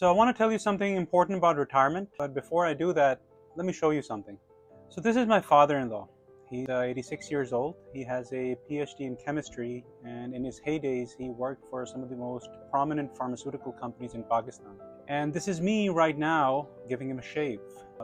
So I want to tell you something important about retirement, but before I do that, let me show you something. So this is my father-in-law. He's 86 years old. He has a PhD in chemistry, and in his heydays, he worked for some of the most prominent pharmaceutical companies in Pakistan. And this is me right now giving him a shave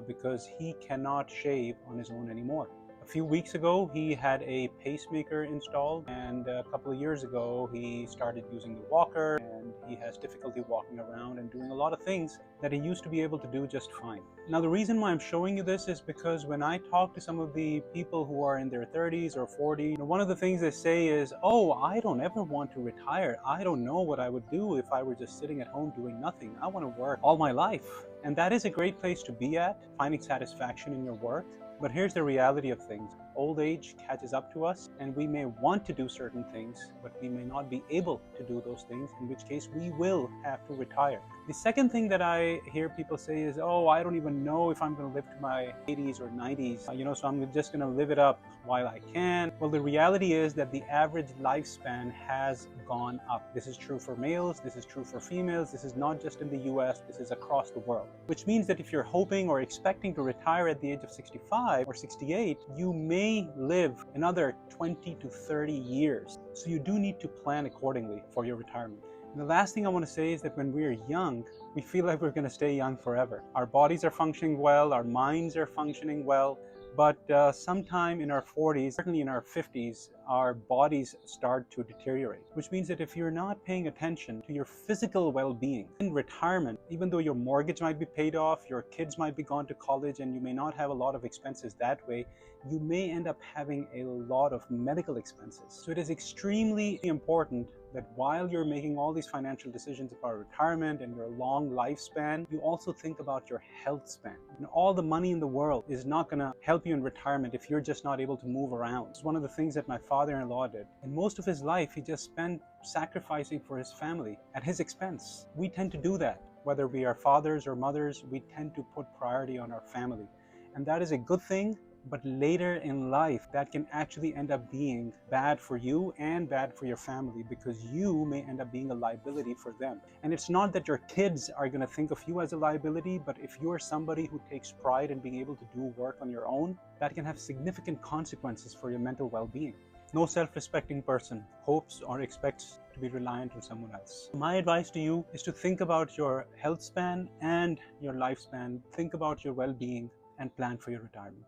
because he cannot shave on his own anymore. A few weeks ago, he had a pacemaker installed, and a couple of years ago, he started using the walker, and he has difficulty walking around and doing a lot of things that he used to be able to do just fine. Now, the reason why I'm showing you this is because when I talk to some of the people who are in their 30s or 40s, one of the things they say is, "Oh, I don't ever want to retire. I don't know what I would do if I were just sitting at home doing nothing. I want to work all my life." And that is a great place to be at, finding satisfaction in your work. But here's the reality of things. Old age catches up to us, and we may want to do certain things, but we may not be able to do those things, in which case we will have to retire. The second thing that I hear people say is, "Oh, I don't even know if I'm going to live to my 80s or 90s, so I'm just going to live it up while I can." Well, the reality is that the average lifespan has gone up. This is true for males, this is true for females, this is not just in the US, this is across the world. Which means that if you're hoping or expecting to retire at the age of 65 or 68, you may live another 20 to 30 years. So you do need to plan accordingly for your retirement. And the last thing I want to say is that when we're young, we feel like we're going to stay young forever. Our bodies are functioning well, our minds are functioning well, but sometime in our 40s, certainly in our 50s, our bodies start to deteriorate, which means that if you're not paying attention to your physical well-being in retirement, even though your mortgage might be paid off, your kids might be gone to college, and you may not have a lot of expenses that way, you may end up having a lot of medical expenses. So it is extremely important that while you're making all these financial decisions about retirement and your long lifespan, you also think about your health span. And all the money in the world is not going to help you in retirement if you're just not able to move around. It's one of the things that my father-in-law did. And most of his life, he just spent sacrificing for his family at his expense. We tend to do that. Whether we are fathers or mothers, we tend to put priority on our family. And that is a good thing. But later in life, that can actually end up being bad for you and bad for your family, because you may end up being a liability for them. And it's not that your kids are going to think of you as a liability, but if you're somebody who takes pride in being able to do work on your own, that can have significant consequences for your mental well-being. No self-respecting person hopes or expects to be reliant on someone else. My advice to you is to think about your health span and your lifespan, think about your well-being, and plan for your retirement.